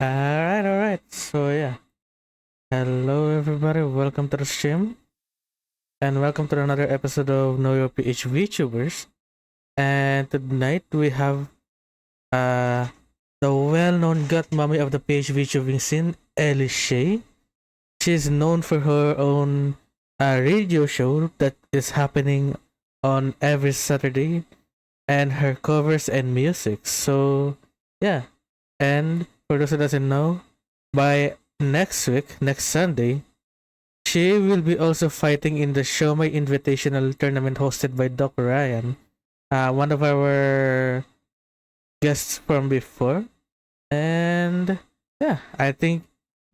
All right. So yeah, hello everybody. Welcome to the stream, and welcome to another episode of Know Your PHvTubers. And tonight we have uh the well-known godmommy of the PHvTubing scene, Eliesczhae. She's known for her own radio show that is happening on every Saturday, and her covers and music. So yeah, and for those who doesn't know, by next week, next Sunday, she will be also fighting in the Show My Invitational tournament hosted by Doc Ryan, one of our guests from before. And yeah, I think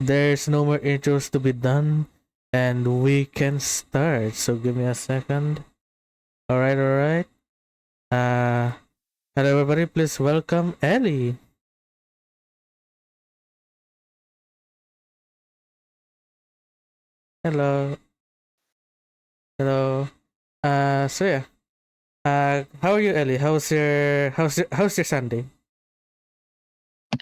there's no more intros to be done, and we can start. So give me a second. All right. Uh, Hello everybody. Please welcome Ellie. Hello. Hello. So yeah. How are you, Ellie? How's your Sunday?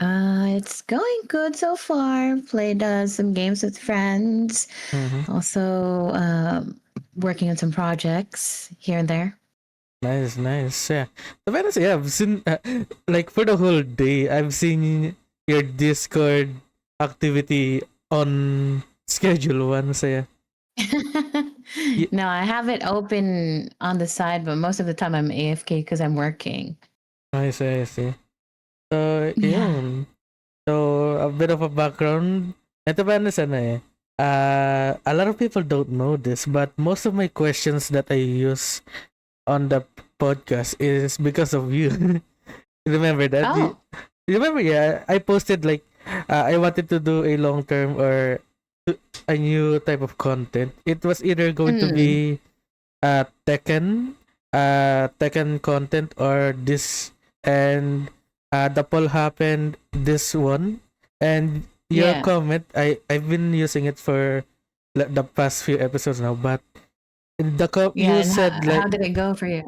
It's going good so far. Played some games with friends. Mm-hmm. Also, working on some projects here and there. Nice. Yeah. To be honest, yeah, I've seen like for the whole day, I've seen your Discord activity on schedule one. So yeah. Y- No, I have it open on the side, but most of the time I'm AFK because I'm working. I see. So Yeah. yun. So a bit of a background. Ito ba ano eh? A lot of people don't know this, but most of my questions that I use on the podcast is because of you. Remember that? Oh. You remember? Yeah, I posted like I wanted to do a long term or a new type of content. It was either going to Mm, be Tekken, Tekken content or this, and the poll happened this one, and your yeah. comment I've been using it for the past few episodes now, but Yeah. you And said how like did it go for you?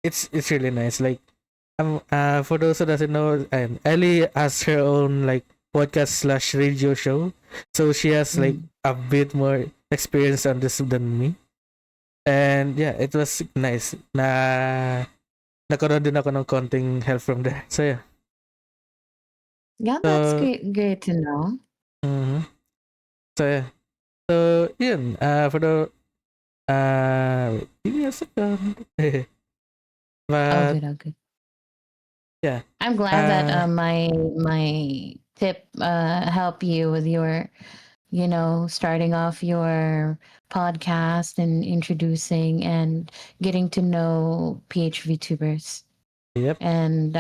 it's really nice. Like for those who doesn't know, Ellie has her own like podcast slash radio show, so she has like Mm. a bit more experience on this than me. And yeah, it was nice na nagkaroon din ako ng konting help from there. So yeah. Yeah, that's So, great. Great to know. mhm. So yeah. So yun, for the wait, give me a second. Oh, But good. Oh, good. yeah. I'm glad that Uh my tip help you with your starting off your podcast and introducing and getting to know PHvTubers. yep. And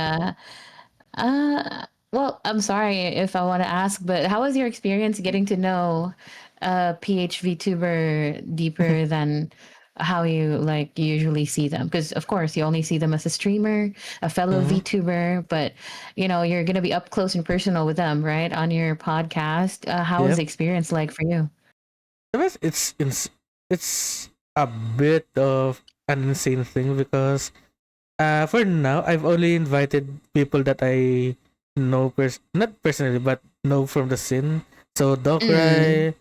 well, I'm sorry if I want to ask, but how was your experience getting to know PHvTuber deeper than how you like usually see them? Because of course you only see them as a streamer, a fellow Mm-hmm. VTuber, but you're gonna be up close and personal with them, right? On your podcast. How was Yep. the experience like for you? The best it's a bit of an insane thing because for now I've only invited people that I know not personally but know from the scene. So Doc Mm, Rai,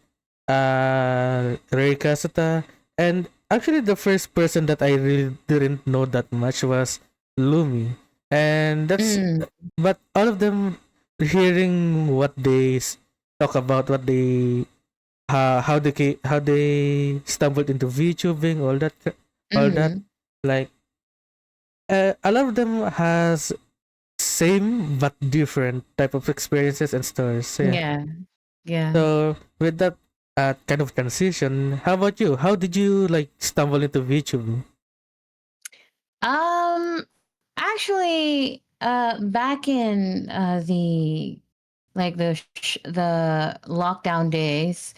Raykasuta, and actually the first person that I really didn't know that much was Lumi. And that's mm, but all of them hearing what they talk about, what they how they stumbled into VTubing, all that. mm. Like a lot of them has same but different type of experiences and stories. So yeah. Yeah, yeah. So with that kind of transition, how about you? How did you like stumble into VTubing? Um, Actually, back in the lockdown days,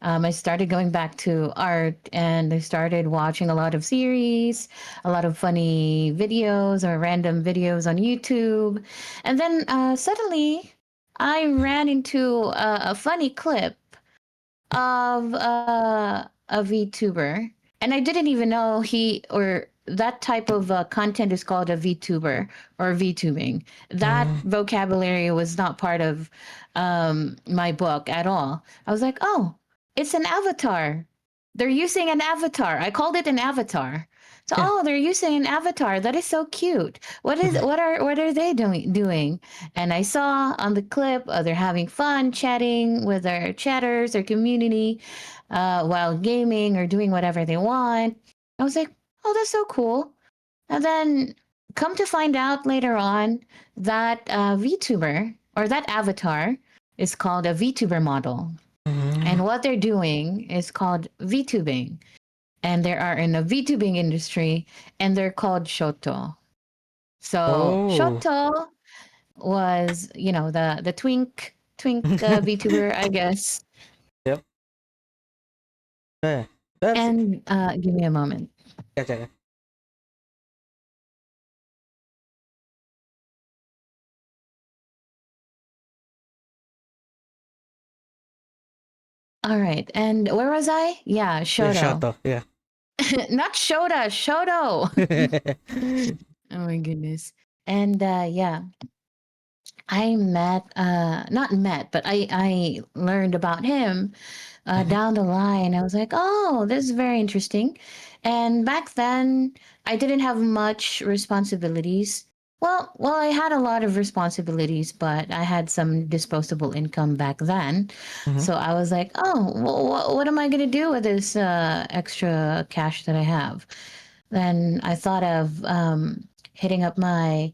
I started going back to art, and I started watching a lot of series, a lot of funny videos or random videos on YouTube, and then suddenly I ran into a funny clip of a VTuber, and I didn't even know he or that type of content is called a VTuber or VTubing. That Mm. vocabulary was not part of my book at all. I was like, oh, it's an avatar. They're using an avatar. I called it an avatar. So, Yeah. oh, they're using an avatar. That is so cute. What are they doing? And I saw on the clip, they're having fun chatting with their chatters, their community, while gaming or doing whatever they want. I was like, oh, that's so cool. And then come to find out later on that VTuber or that avatar is called a VTuber model. Mm. And what they're doing is called VTubing. And they are in the VTubing industry and they're called Shoto. So Oh. Shoto was, the twink VTuber, I guess. Yep. Yeah. That's And give me a moment. okay. All right. And where was I? Yeah, Yeah, Shoto. shut up. Yeah. Not Shota, Shoto. Oh my goodness. And yeah, I met not met, but I learned about him Mhm. down the line. I was like, oh, this is very interesting. And back then, I didn't have much responsibilities. Well, I had a lot of responsibilities, but I had some disposable income back then. Mhm. So I was like, oh, well, what am I going to do with this extra cash that I have? Then I thought of hitting up my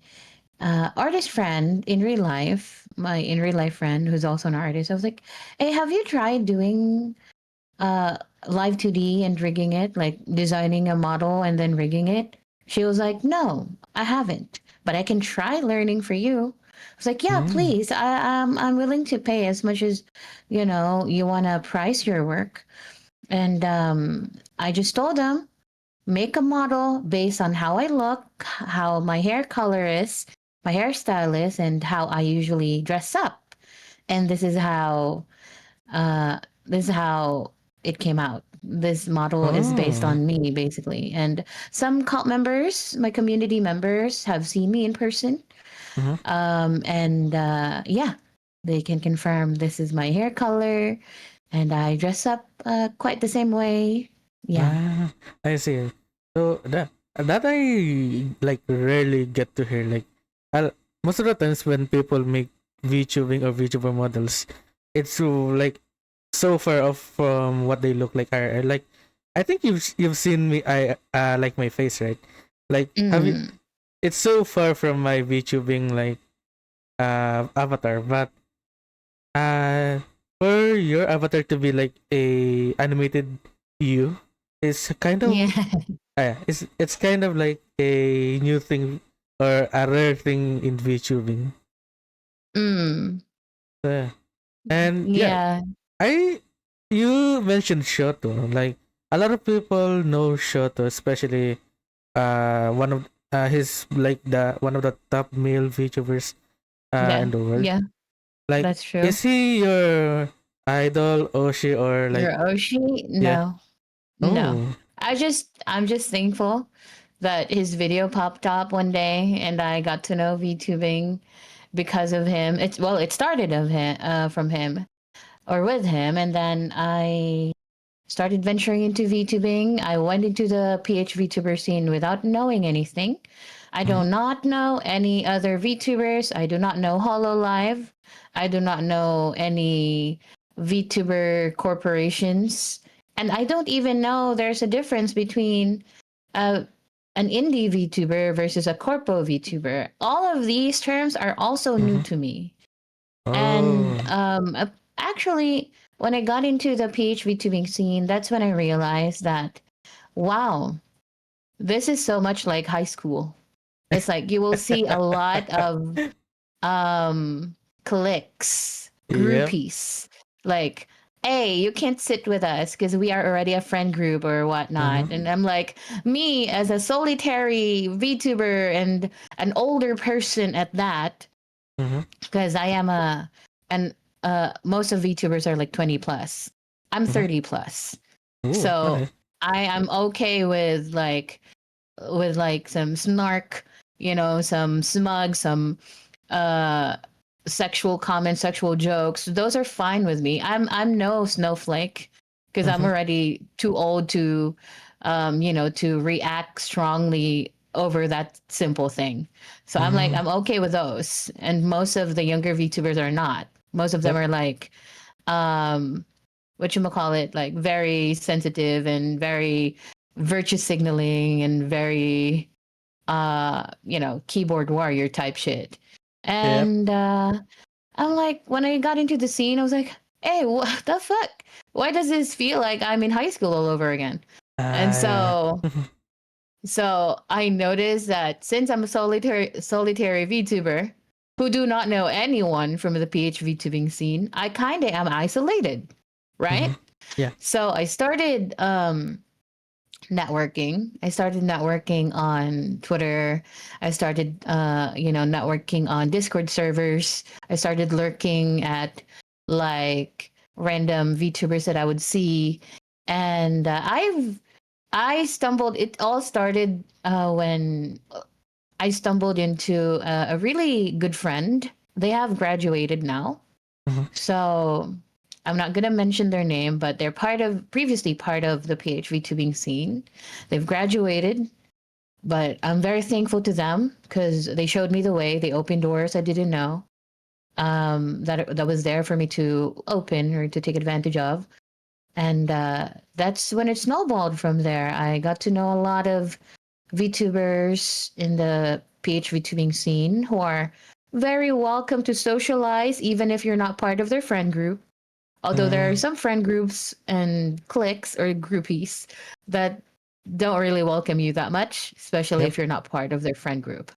artist friend in real life, my in real life friend who's also an artist. I was like, hey, have you tried doing uh live 2D and rigging it, like designing a model and then rigging it? She was like, no, I haven't, but I can try learning for you. I was like, yeah, Mm. please. I'm willing to pay as much as you want to price your work. And I just told them, make a model based on how I look, how my hair color is, my hairstyle is, and how I usually dress up. And uh, this is how it came out. This model is based Oh. on me, basically. And some cult members, my community members, have seen me in person. Mhm. And yeah, they can confirm this is my hair color, and I dress up quite the same way. Yeah. Ah, I see. So that I like rarely get to hear. Like, most of the times when people make VTubing or VTuber models, it's so far off from what they look like. Like, I think you've seen me. I like my face, right? Like, have you? Mm, It's so far from my VTubing avatar, but uh for your avatar to be like a animated you is kind yeah. of it's kind of like a new thing or a rare thing in VTubing. Mm, Yeah. And yeah, yeah. I you mentioned Shoto. Like a lot of people know Shoto, especially one of his like the one of the top male VTubers in Yeah. the world. Yeah. Like, That's true. is he your idol, Oshi, or like Your Oshi? yeah? No. No. Oh. I'm just thankful that his video popped up one day and I got to know VTubing because of him. It started from him or with him, and then I started venturing into VTubing. I went into the PHvtuber scene without knowing anything. I do Mhm. not know any other VTubers. I do not know Hololive. I do not know any VTuber corporations. And I don't even know there's a difference between uh, an indie VTuber versus a corpo VTuber. All of these terms are also new Mhm. to me. And Oh. actually, when I got into the PHV tubing scene, that's when I realized that, wow, this is so much like high school. It's like you will see a lot of um, cliques, Yep. groupies, like, hey, you can't sit with us because we are already a friend group or whatnot. Mhm. And I'm like, me as a solitary VTuber and an older person at that, Mhm. because I am and most of VTubers are like 20 plus. I'm Mhm. 30 plus. Ooh. So Okay. I am okay with like with like some snark, some smug, some uh sexual comments, sexual jokes, those are fine with me. I'm no snowflake because I'm Mm-hmm. already too old to to react strongly over that simple thing. So I'm like Mm-hmm. I'm okay with those. And most of the younger VTubers are not. Most of them Yep. are like um what you call it, like very sensitive and very virtue signaling and very keyboard warrior type shit. Yep. And I'm like, when I got into the scene, I was like, hey, what the fuck? Why does this feel like I'm in high school all over again? And Yeah. so I noticed that since I'm a solitary VTuber who do not know anyone from the PHvTubing scene, I kind of am isolated, Mm-hmm. right? Yeah. So I started networking. I started networking on Twitter. I started, networking on Discord servers. I started lurking at like random VTubers that I would see, and I stumbled. It all started when I stumbled into a really good friend. They have graduated now, Mm-hmm. so I'm not gonna mention their name, but they're previously part of the PHV tubing scene. They've graduated, but I'm very thankful to them because they showed me the way. They opened doors I didn't know that was there for me to open or to take advantage of. And that's when it snowballed from there. I got to know a lot of VTubers in the PHV tubing scene who are very welcome to socialize, even if you're not part of their friend group. Although there are Mm-hmm. some friend groups and cliques or groupies that don't really welcome you that much, especially Yep. if you're not part of their friend group.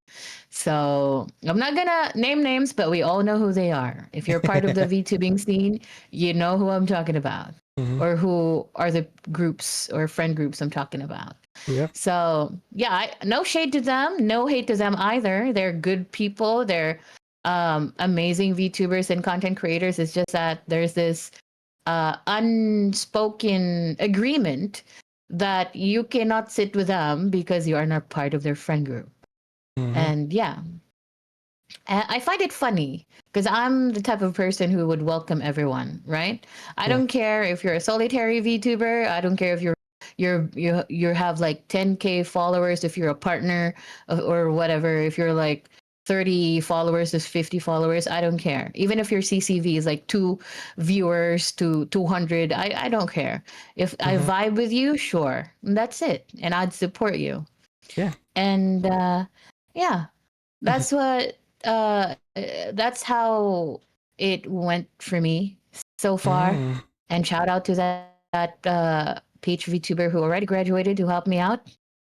So I'm not gonna name names, but we all know who they are. If you're part of the VTubing scene, you know who I'm talking about, Mm-hmm. or who are the groups or friend groups I'm talking about. Yep. So yeah, no shade to them, no hate to them either. They're good people. They're amazing VTubers and content creators. It's just that there's this unspoken agreement that you cannot sit with them because you are not part of their friend group. Mm-hmm. And yeah, I find it funny because I'm the type of person who would welcome everyone, right? I Yeah. don't care if you're a solitary VTuber. I don't care if you have like 10K followers, if you're a partner or whatever. If you're like 30 followers to 50 followers, I don't care. Even if your CCV is like 2 viewers to 200, I don't care. If I Mm-hmm. vibe with you, sure, that's it, and I'd support you. Yeah. And yeah, that's what that's how it went for me so far. Mm-hmm. And shout out to that Peach VTuber who already graduated to help me out.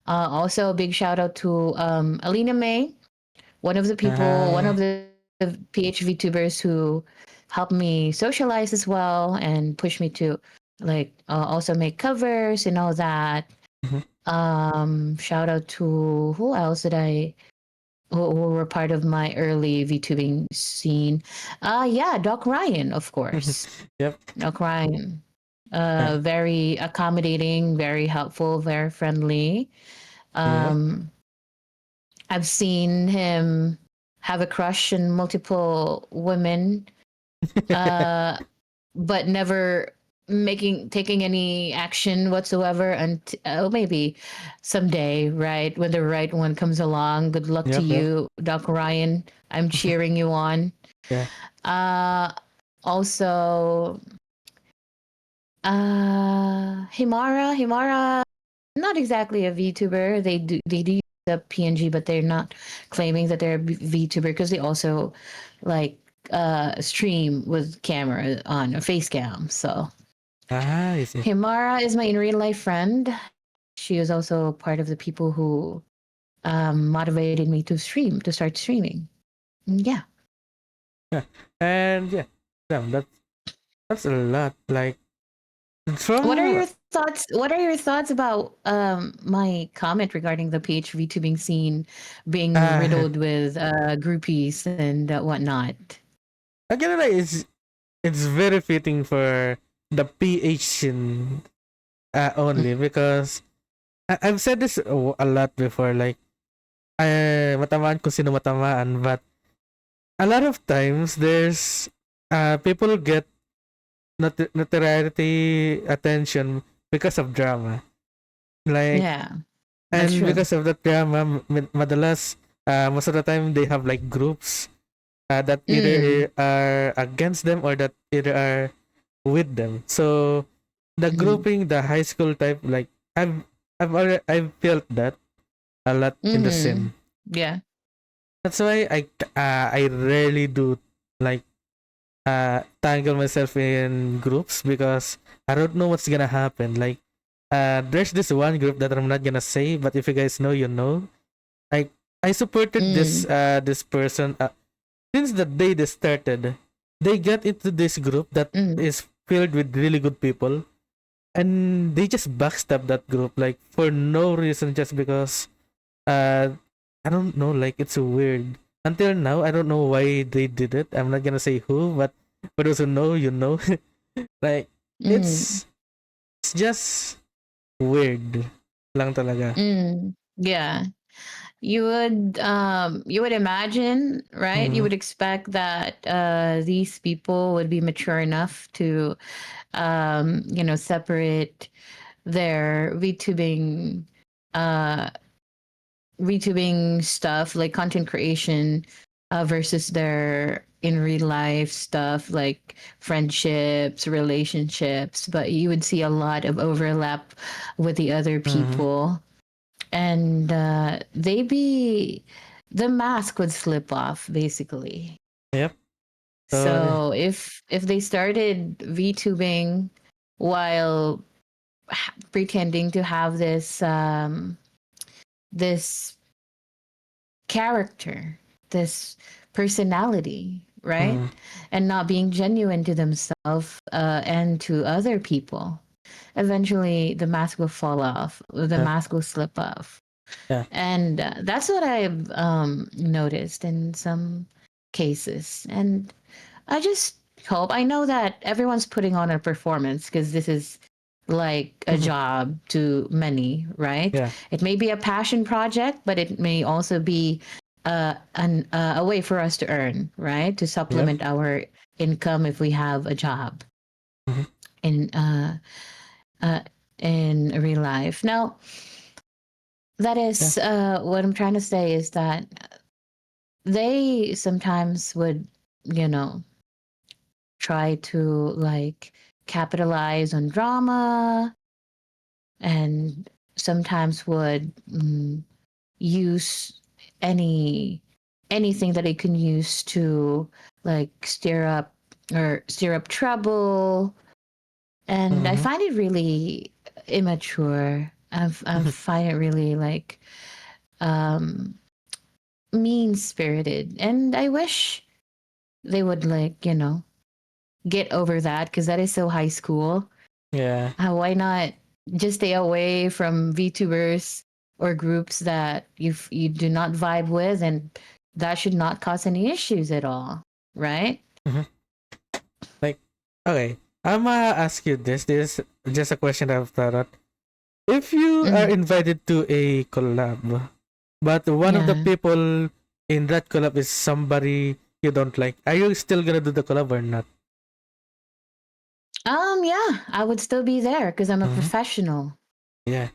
Also a big shout out to Alina May, one of Ah. the PH VTubers who helped me socialize as well and push me to like also make covers and all that. Mm-hmm. Shout out to who else did I who were part of my early VTubing scene. Yeah, Doc Ryan, of course. Yep. Doc Ryan. Uh, Very accommodating, very helpful, very friendly. yep. Um, I've seen him have a crush on multiple women, uh, but never taking any action whatsoever. And maybe someday, right, when the right one comes along. Good luck to Yep. Yep. you, Doc Ryan. I'm cheering you on. Yeah. uh Also, Himara, not exactly a VTuber. They do use the PNG, but they're not claiming that they're a VTuber because they also like stream with camera on a face cam. So Ah, I see. Himara is my in real life friend. She was also part of the people who motivated me to start streaming. Yeah. Yeah. And yeah. Damn, that's a lot. Like What are from your thoughts? What are your thoughts about my comment regarding the PHV tubing scene being uh riddled with groupies and whatnot? again, like it's very fitting for the PH scene only because I've said this a lot before, like, matamaan kung sino matamaan, but a lot of times there's people get notoriety attention because of drama. Like, Yeah, that's and true. because of that drama, madalas, most of the time they have like groups that Mm, either are against them or that either are with them. So the mm, grouping, the high school type, like I've felt that a lot in the mm. sim. Yeah. That's why I rarely do like tangle myself in groups because I don't know what's gonna happen. Like there's this one group that I'm not gonna say, but if you guys know, you know. Like I supported Mm, this person since the day they started. They got into this group that mm. is filled with really good people, and they just backstab that group like for no reason, just because uh I don't know, like it's weird. Until now, I don't know why they did it. I'm not gonna say who, but for those who know, you know. Like Mm, it's it's just weird lang talaga. yeah. You would imagine, right? You Mm-hmm. would expect that these people would be mature enough to separate their uh VTubing stuff, like content creation, versus their in real life stuff, like friendships, relationships. But you would see a lot of overlap with the other Mm-hmm. people, and the mask would slip off basically. Yep. So yeah. So if they started VTubing while pretending to have this character, this personality, right? Mm-hmm. And not being genuine to themselves and to other people, eventually the mask will fall off, the Yep. mask will slip off. Yeah. And that's what I've noticed in some cases. And I just hope, I know that everyone's putting on a performance because this is like a Mm-hmm. job to many, right? Yeah. It may be a passion project, but it may also be a way for us to earn, right? To Yep. supplement our income if we have a job Mm-hmm. in uh, in real life. Now, that Yeah. is what I'm trying to say is that they sometimes would, you know, try to like capitalize on drama and sometimes would use any anything that it can use to like stir up trouble, and I Mm-hmm. find it really immature. I find it really like um mean spirited, and I wish they would like get over that because that is so high school. Yeah. Why not just stay away from VTubers or groups that you do not vibe with, and that should not cause any issues at all, right? Mm-hmm. Like, okay, I'm gonna ask you this. This is just a question I've thought of. If you are Mm, invited to a collab, but one of the yeah. people in that collab is somebody you don't like, are you still gonna do the collab or not? Yeah, I would still be there because I'm a Mm-hmm. professional. Yeah.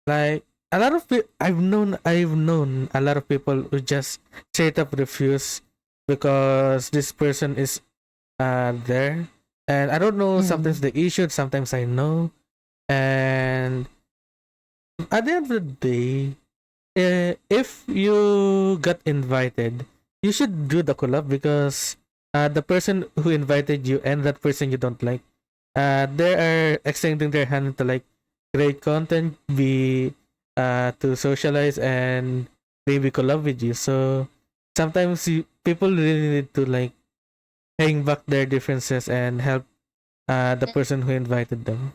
Like a lot of people, I've known a lot of people who just straight up refuse because this person is there, and I don't know. Sometimes Mm, they issued, sometimes I know, and at the end of the day, if you got invited, you should do the collab because the person who invited you and that person you don't like, they are extending their hand to like create content, be to socialize and maybe collab with you. So sometimes people really need to like hang back their differences and help the person who invited them.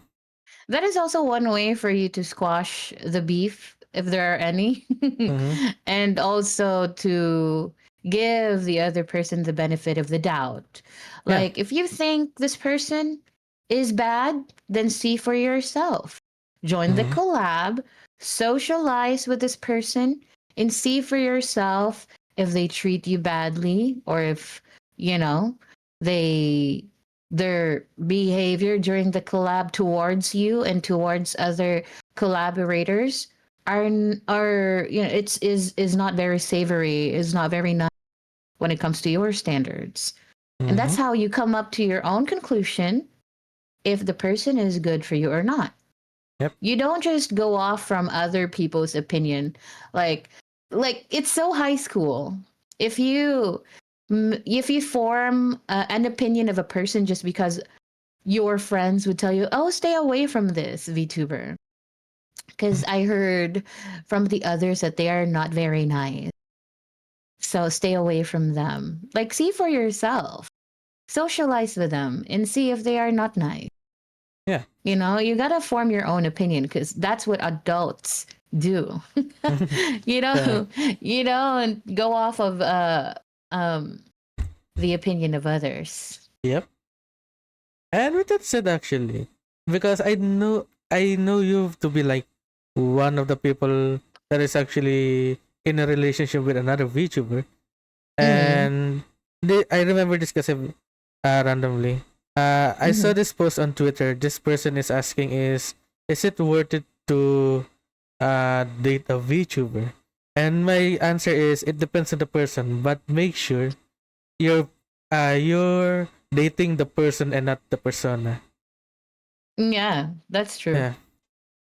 that is also one way for you to squash the beef, if there are any, Mm-hmm. and also to give the other person the benefit of the doubt. Yeah. Like, if you think this person is bad, then see for yourself. Join the collab, socialize with this person, and see for yourself if they treat you badly or if, you know, they their behavior during the collab towards you and towards other collaborators are is not very savory, is not very nice when it comes to your standards. And that's Mm-hmm. how you come up to your own conclusion if the person is good for you or not. Yep. You don't just go off from other people's opinion. Like like it's so high school. If you if you form an opinion of a person just because your friends would tell you, "Oh, stay away from this VTuber," because I heard from the others that they are not very nice. So stay away from them. Like see for yourself. Socialize with them and see if they are not nice. Yeah. You know, you gotta form your own opinion because that's what adults do. you Correct. know, and go off of um the opinion of others. Yep. And with that said, actually, because I know you to be like one of the people that is actually in a relationship with another VTuber, Mm-hmm. and I remember discussing randomly. I saw Mm-hmm. this post on Twitter. This person is asking, is it worth it to date a VTuber? And my answer is, it depends on the person, but make sure you're you're dating the person and not the persona. Yeah, that's true. Yeah.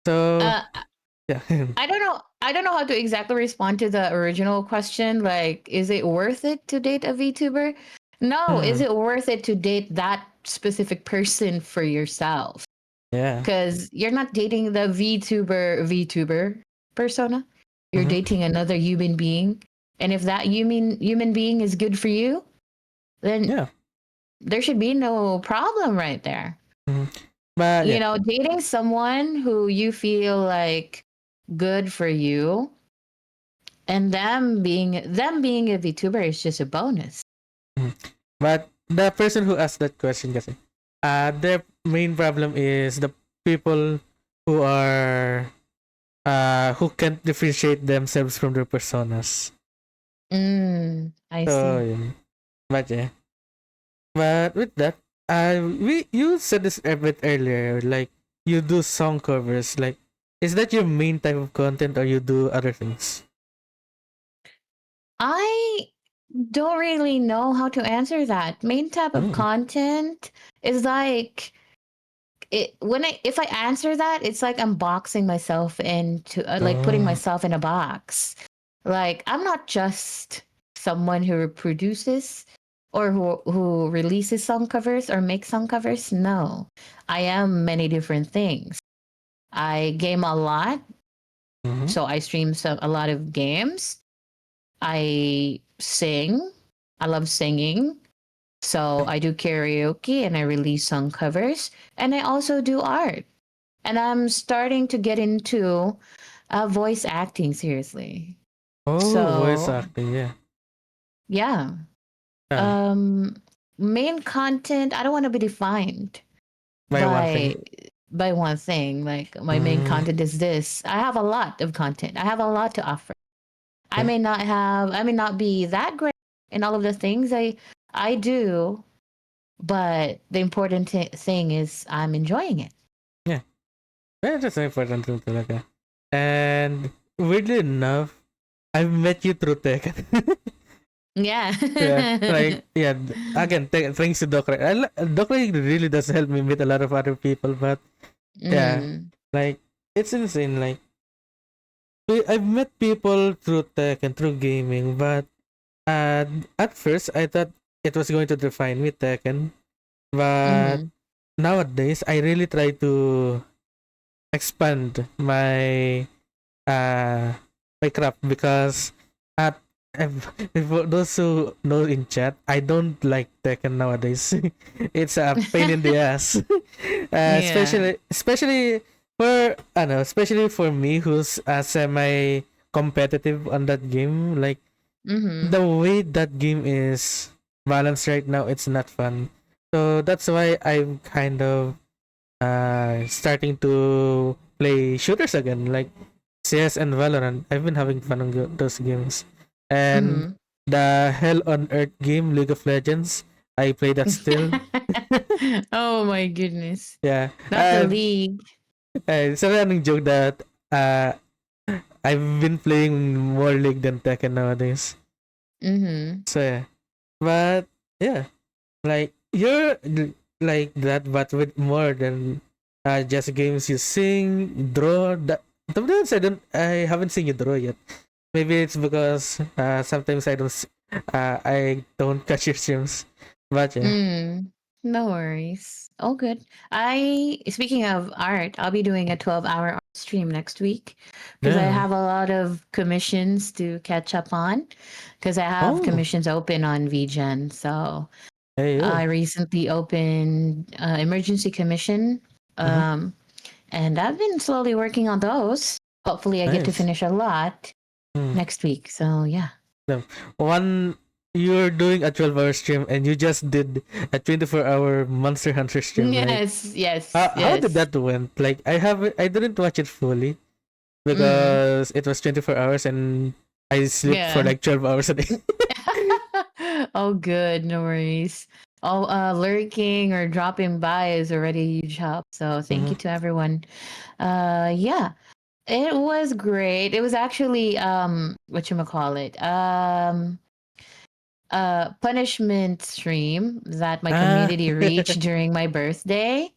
So Uh, yeah. I don't know. I don't know how to exactly respond to the original question. Like, is it worth it to date a VTuber? No. Is Hmm. it worth it to date that specific person for yourself? Yeah. Because you're not dating the VTuber persona. You're Hmm. dating another human being. And if that human being is good for you, then Yeah. there should be no problem right there. Hmm. But You yeah. know, dating someone who you feel like good for you and them being a VTuber is just a bonus. Mhm. But the person who asked that question, kasi, their main problem is the people who are who can't differentiate themselves from their personas. I So see. yeah. But yeah. But with that, we you said this a bit earlier, like you do song covers. Like, is that your main type of content, or you do other things? I don't really know how to answer that. Main type of Oh. content is like it when I if I answer that, it's like I'm boxing myself into like putting Oh. myself in a box. Like I'm not just someone who produces or who releases song covers or makes song covers. No, I am many different things. I game a lot, Mm-hmm. so I stream a lot of games. I sing. I love singing. So I do karaoke and I release song covers. And I also do art. And I'm starting to get into voice acting seriously. Oh, voice So acting. Yeah. yeah. Yeah. Um Main content, I don't want to be defined By one thing. by one thing. Like my main Mm, content is this. I have a lot of content. I have a lot to offer. yeah. I may not be that great in all of the things I do, but the important thing is I'm enjoying it. Yeah. Yeah, that's an important thing talaga. And weirdly enough, I've met you through Tekken. Yeah. Yeah, like yeah. Again, thanks to Dokra. Dokra really does help me meet a lot of other people, but yeah, Mm. like it's insane. Like I've met people through tech and through gaming, but uh, at first I thought it was going to define me Tekken, but Mhm. nowadays I really try to expand uh my craft because at if those who know in chat, I don't like Tekken nowadays. It's a pain in the ass. Yeah. Especially for especially for me who's semi competitive on that game. Like Mhm. the way that game is balanced right now, it's not fun. So that's why I'm kind of starting to play shooters again, like CS and Valorant. I've been having fun on those games. And Mm-hmm. the Hell on Earth game, League of Legends, I play that still. Oh my goodness. Yeah. Not the league. It's a running joke that uh, I've been playing more League than Tekken nowadays. Mm-hmm. So yeah. But yeah, like like that, but with more than just games. You sing, draw. That sometimes I haven't seen you draw yet. Maybe it's because sometimes I don't catch your streams. But yeah. Mm. No worries. All good. Speaking of art, I'll be doing a 12-hour art stream next week because I Yeah. have a lot of commissions to catch up on because I have Oh. commissions open on VGen. So Hey I yo. recently opened emergency commission, Mm-hmm. um, and I've been slowly working on those. Hopefully, I get to Nice. finish a lot Hmm. next week. So yeah. No. One, you're doing a 12-hour stream and you just did a 24-hour Monster Hunter stream. Like, Yes, yes, how did yes. that went? Like, I didn't watch it fully Mm, because it was 24 hours and I sleep for yeah. like 12 hours a day. Oh, good. No worries. Oh, lurking or dropping by is already a huge help. So thank Mm-hmm. you to everyone. Yeah, it was great. It was actually whatchamacallit, punishment stream that my Ah. community reached during my birthday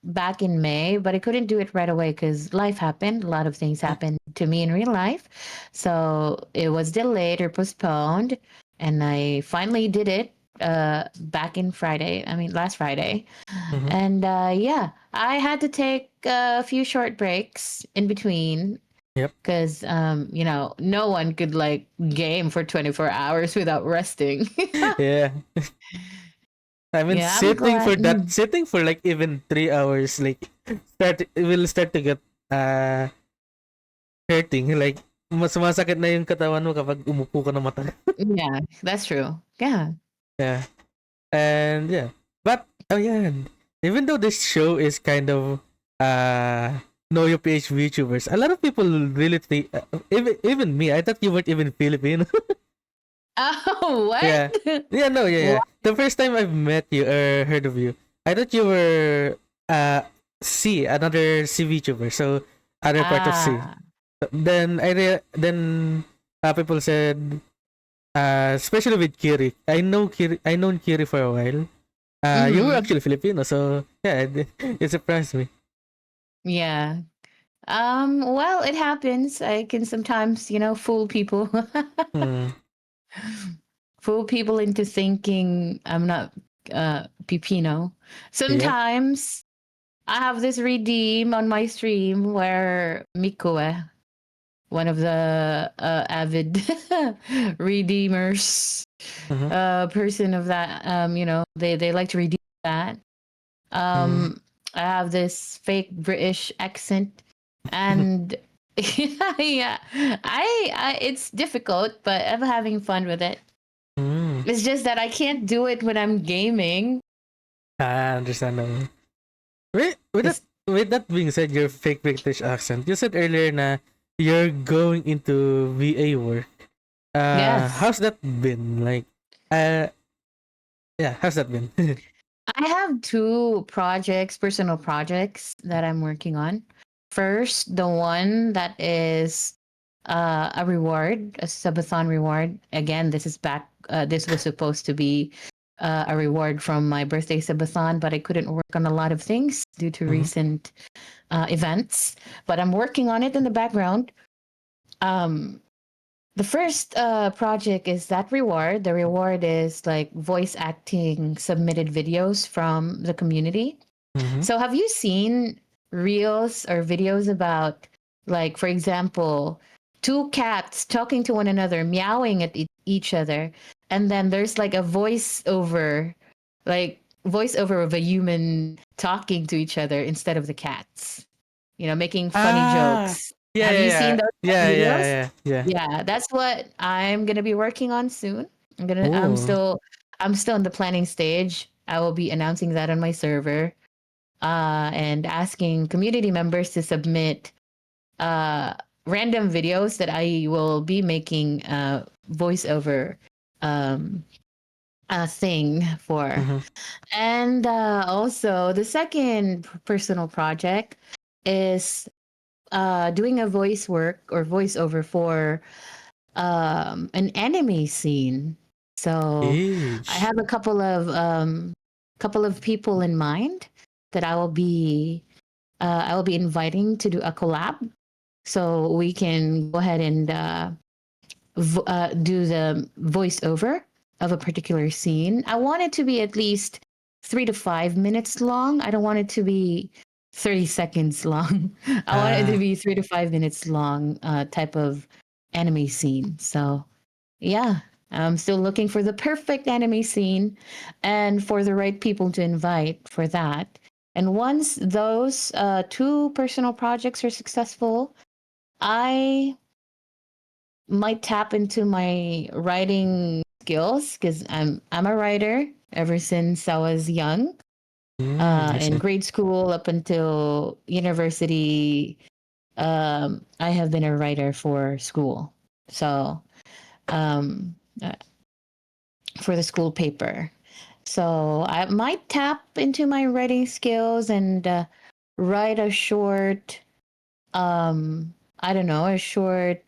back in May, but I couldn't do it right away because life happened. A lot of things happened to me in real life. So it was delayed or postponed. And I finally did it back in Friday. I mean, last Friday. Mm-hmm. And yeah, I had to take a few short breaks in between Yep. because, no one could like game for 24 hours without resting. Yeah. I mean, Yeah, I'm glad. sitting for like even 3 hours, like, it will start to get uh hurting. Like, sumasakit na yung katawan mo kapag umupo ka ng mata. Yeah, that's true. Yeah. Yeah. And yeah. But oh yeah, even though this show is kind of know your PH VTubers, a lot of people really think even me, I thought you weren't even Filipino. Oh, Yeah. what? Yeah, no, yeah, yeah. What? The first time I've met you or heard of you, I thought you were another C VTuber, so other part of C. Ah, Then then people said especially with Kiri. I known Kiri for a while. You were mm-hmm. actually Filipino, so yeah, it surprised me. Yeah. Well, it happens. I can sometimes, fool people. Hmm. Fool people into thinking I'm not Pipino. Yep. Sometimes I have this redeem on my stream where Mikoe, one of the avid redeemers, Mm-hmm. person of that, they like to redeem that. Mm-hmm. Um, I have this fake British accent, and yeah, it's difficult, but I'm having fun with it. Mm. It's just that I can't do it when I'm gaming. Understandable. It's, With that being said, your fake British accent. You said earlier na you're going into VA work. yes, How's that been? Like, uh, yeah, how's that been? I have two projects, personal projects that I'm working on. First, the one that is a reward, a subathon reward. Again, this is back. This was supposed to be a reward from my birthday subathon, but I couldn't work on a lot of things due to Mm-hmm. recent events. But I'm working on it in the background. Um, the first project is that reward. The reward is like voice acting submitted videos from the community. Mm-hmm. So, have you seen reels or videos about, like, for example, two cats talking to one another, meowing at each other, and then there's like a voiceover of a human talking to each other instead of the cats, making funny Ah, jokes. yeah, Have yeah, you yeah, seen those yeah, yeah, videos? yeah, yeah. Yeah, that's what I'm gonna be working on soon. Oh. I'm still in the planning stage. I will be announcing that on my server. and asking community members to submit random videos that I will be making voiceover um, thing for. Mm-hmm. And also, the second personal project is doing a voice work or voiceover for an anime scene. So I Each. have a couple of people in mind that I will be inviting to do a collab, so we can go ahead and do the voiceover of a particular scene. I want it to be at least 3 to 5 minutes long. I don't want it to be 30 seconds long. I want it to Ah, be 3 to 5 minutes long type of anime scene. So, yeah, I'm still looking for the perfect anime scene and for the right people to invite for that. And once those two personal projects are successful, I might tap into my writing skills because I'm a writer ever since I was young. I In see. grade school up until university, I have been a writer for school. So um, uh, for the school paper. So I might tap into my writing skills and write a short, I don't know, a short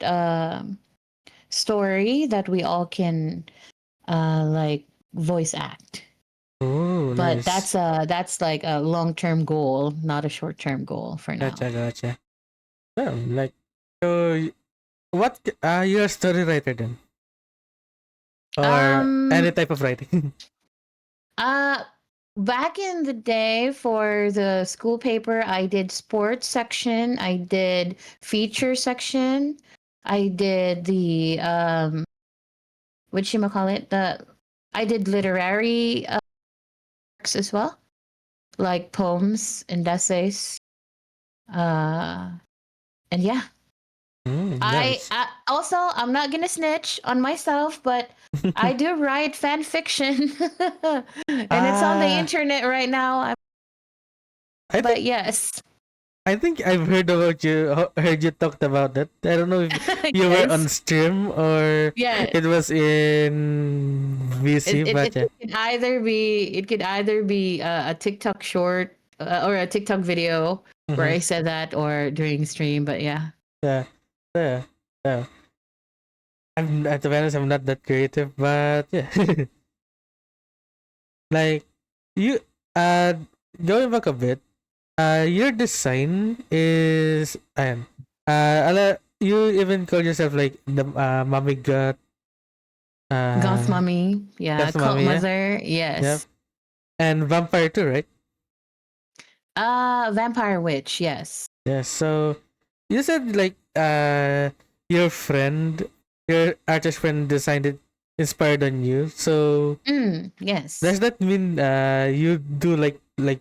story that we all can like voice act. Oh, But nice. that's like a long term goal, not a short term goal for now. Gotcha, gotcha. Oh, like, so what? You're a story writer then, or any Um, type of writing? uh, back in the day for the school paper, I did sports section, I did feature section, I did the what you call it, the I did literary works as well, like poems and essays. Uh, and yeah, Nice. I also I'm not gonna snitch on myself, but I do write fan fiction, and it's on the Ah, internet right now. I But think yes, I've heard about you. Heard you talked about that. I don't know if you were on yes, stream or yeah. it was in VC, but yeah, It could either be a TikTok short or a TikTok video where mm-hmm. I said that, or during stream. But yeah. Yeah, yeah, yeah. To be honest, I'm not that creative, but yeah, like you. Going back a bit. Your design is ayan. You even call yourself like the mommy god, Goth uh, mummy, yeah, that's cult mommy, yeah, mother, yep, yes. and vampire too, right? Vampire witch, yes. Yeah. So you said like your friend, your artist friend designed it inspired on you. So Yes. does that mean you do like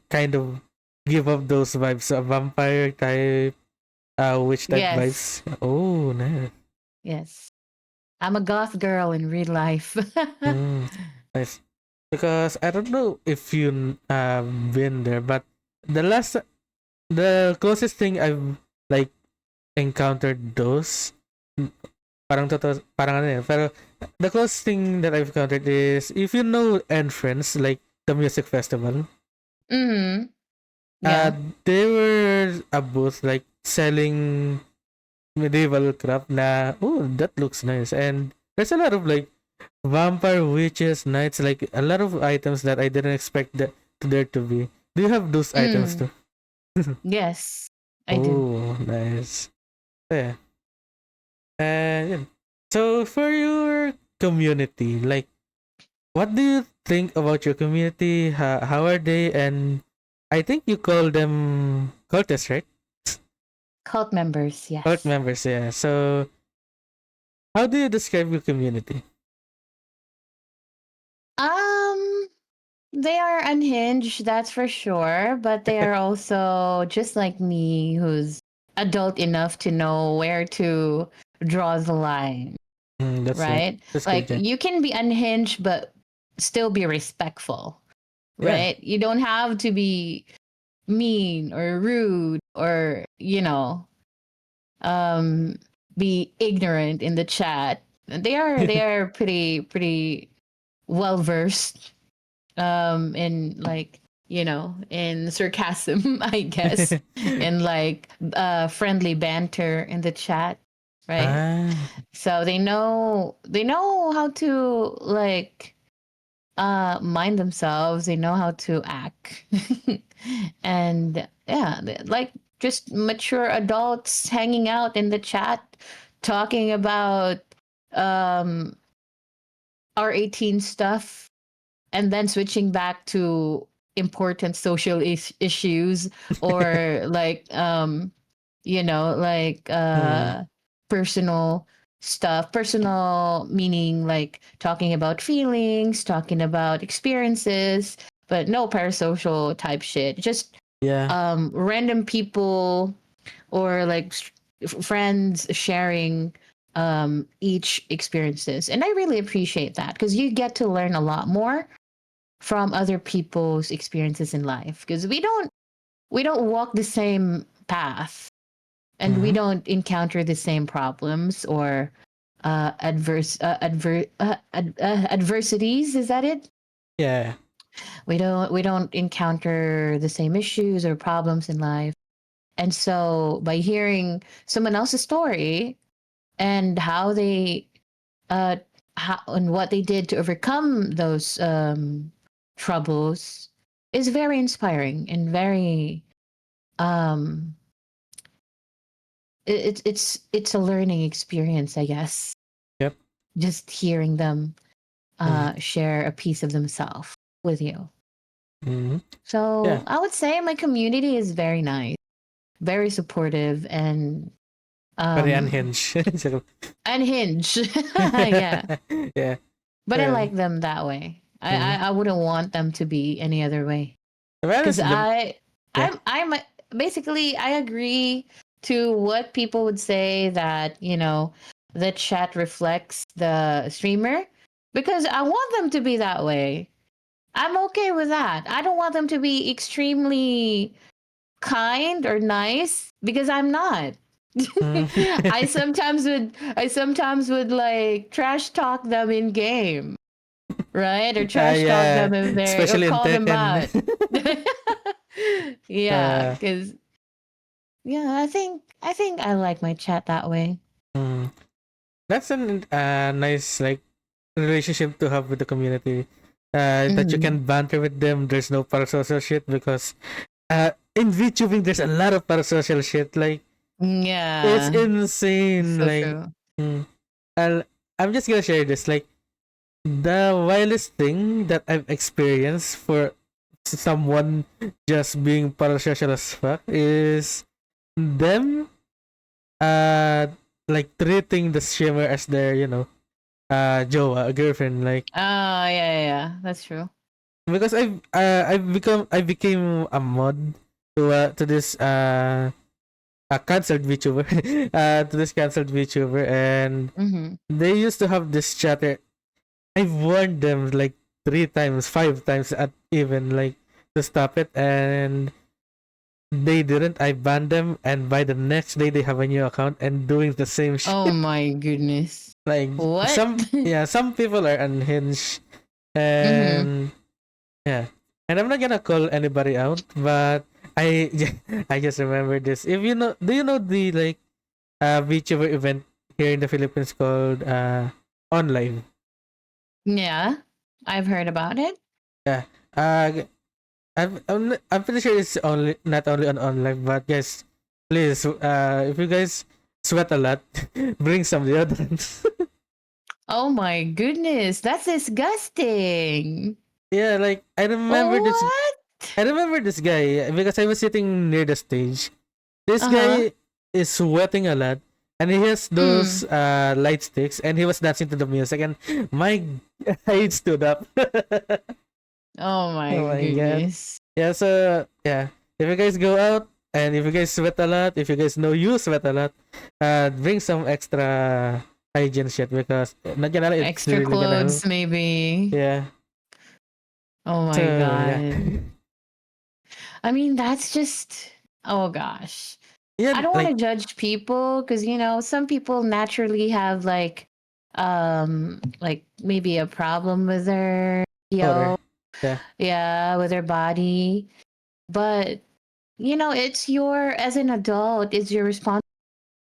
kind of give up those vibes, vampire type, witch type Yes. vibes? Oh, nice. Yes. I'm a goth girl in real life. Mm, nice. Because I don't know if you been there, but the last, the closest thing I've like encountered those, mm, parang ano yan, pero the closest thing that I've encountered is if you know and friends like the music festival, hmm uh, Yeah. they were a booth like selling medieval craft na oh that looks nice and there's a lot of like vampire witches knights like a lot of items that I didn't expect that there to be. Do you have those items Mm. too? Yes, I do. Oh, nice. Yeah. And yeah. So for your community, like what do you think about your community? How are they? And I think you call them cultists, right? Cult members, Cult yes. members, yeah. So how do you describe your community? Um, they are unhinged, that's for sure, but they are also just like me, who's adult enough to know where to draw the line, That's good. right? That's good, Like yeah. you can be unhinged, but still be respectful, Yeah. right? You don't have to be mean or rude or um be ignorant in the chat. They are pretty well versed in like in sarcasm, I guess, and like friendly banter in the chat, right? Ah, So they know how to like mind themselves. They know how to act. And yeah, like just mature adults hanging out in the chat talking about um R18 stuff, and then switching back to important social issues, or like like mm, personal stuff, personal meaning, like talking about feelings, talking about experiences, but no parasocial type shit. Just yeah, random people, or like friends sharing each experiences. And I really appreciate that, because you get to learn a lot more from other people's experiences in life, because we don't walk the same path, and we mm, don't encounter the same problems or adversities. Is that it? yeah, We don't encounter the same issues or problems in life. And so by hearing someone else's story, and how they uh how and what they did to overcome those troubles, is very inspiring and very um it's a learning experience, I guess, yep, just hearing them mm, share a piece of themselves with you. mm, So yeah. I would say my community is very nice, very supportive, and Very um unhinged. So, unhinged. Yeah. yeah. But I Well, like them that way. I, I, mm. I wouldn't want them to be any other way. Well, Because it's the yeah. I'm basically, I agree to what people would say, that the chat reflects the streamer, because I want them to be that way. I'm okay with that. I don't want them to be extremely kind or nice, because I'm not. Mm. I sometimes would like trash talk them in game, right? Or trash talk Yeah, them if they or especially in call them Tekken. out. Yeah, uh, because yeah, I think I like my chat that way. mm. That's a nice like relationship to have with the community. That you Mm, can banter with them. There's no parasocial shit because in VTubing there's a lot of parasocial shit. Like it's yeah, it's insane. so Like true. mm, I'll, I'm just gonna share this. Like the wildest thing that I've experienced for someone just being parasocial as fuck is them uh like treating the streamer as their jowa, a girlfriend. Like Oh, yeah, yeah, yeah, that's true. because I became a mod to this a cancelled VTuber to this cancelled VTuber, and Mm-hmm. they used to have this chatter. I've warned them like 3 times, 5 times at even like to stop it, and they didn't. I banned them, and by the next day they have a new account and doing the same Oh shit. my goodness. Like What? some people are unhinged, Mm-hmm. and yeah, and I'm not gonna call anybody out, but I I just remember this. If you know, do you know the like VTuber event here in the Philippines called Online? Yeah, I've heard about it. Yeah. I'm pretty sure it's only not only on online, but guys, please, if you guys sweat a lot, bring some deodorants. Oh my goodness, that's disgusting. Yeah, like What? I remember this guy because I was sitting near the stage. This Uh-huh. guy is sweating a lot, and he has those Mm. light sticks, and he was dancing to the music, and my I stood up. Oh my Oh my god. goodness. Yeah, so yeah. If you guys go out and if you guys sweat a lot, if you guys know you sweat a lot, bring some extra hygiene shit because not gonna lie, it's Extra really gonna help. clothes, maybe. Yeah. Oh So my yeah. god. I mean, that's just, oh gosh. Yeah, I don't want like to judge people because, some people naturally have like maybe a problem with their, water. Yeah. yeah, with their body. But, it's as an adult, it's your responsibility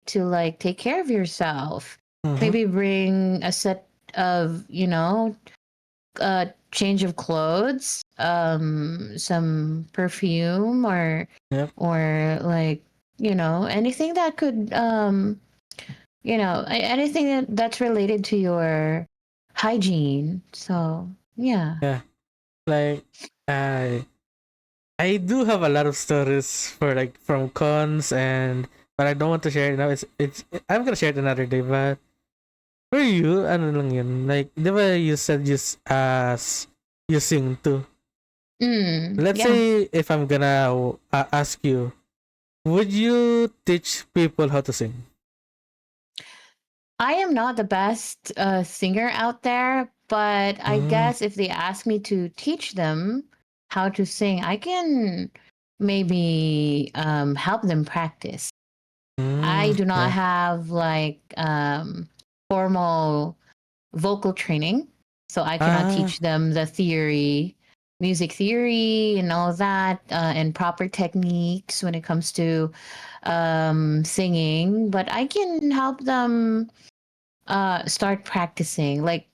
to like take care of yourself. Mm-hmm. Maybe bring a set of, change of clothes, some perfume Yep. or like, anything that could anything that's related to your hygiene. So, yeah. Yeah. Like I I do have a lot of stories for like from cons and but I don't want to share it now. It's I'm gonna share it another day. But for you, ano lang yun? Like, di ba you said you sing too? Let's Yeah. say if I'm gonna ask you, would you teach people how to sing? I am not the best singer out there, but I Mm, guess if they ask me to teach them how to sing, I can maybe help them practice. I do not yeah. have like formal vocal training, so I cannot Ah, teach them the theory, music theory, and all that, and proper techniques when it comes to singing. But I can help them start practicing. Like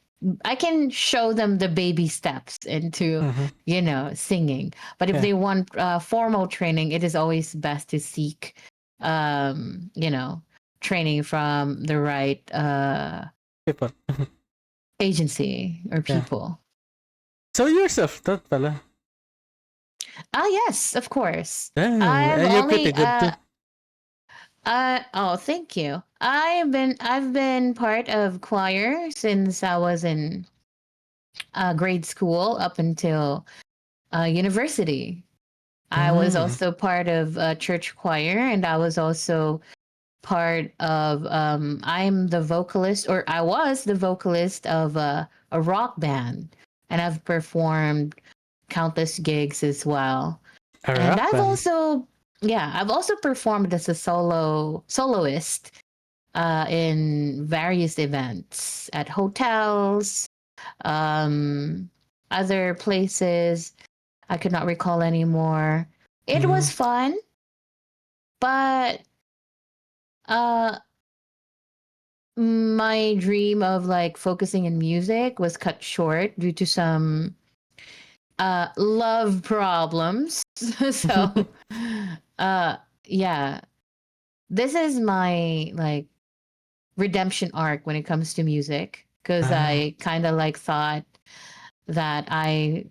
I can show them the baby steps into, mm-hmm. singing. But if Yeah. they want formal training, it is always best to seek, um, you know, training from the right People. agency or Yeah. people. So yourself, that pala. Ah, yes, of course. Damn, I've and you're pretty only good too. oh, thank you. I've been part of choir since I was in grade school up until university. I was Mm, also part of a church choir, and I was also part of. I'm the vocalist, or I was the vocalist of a rock band, and I've performed countless gigs as well. a And rock band. I've also performed as a soloist in various events at hotels, um, other places. I could not recall anymore. It Mm, was fun, but uh, my dream of like focusing in music was cut short due to some love problems. So, uh, yeah, this is my like redemption arc when it comes to music because ah, I kind of like thought that I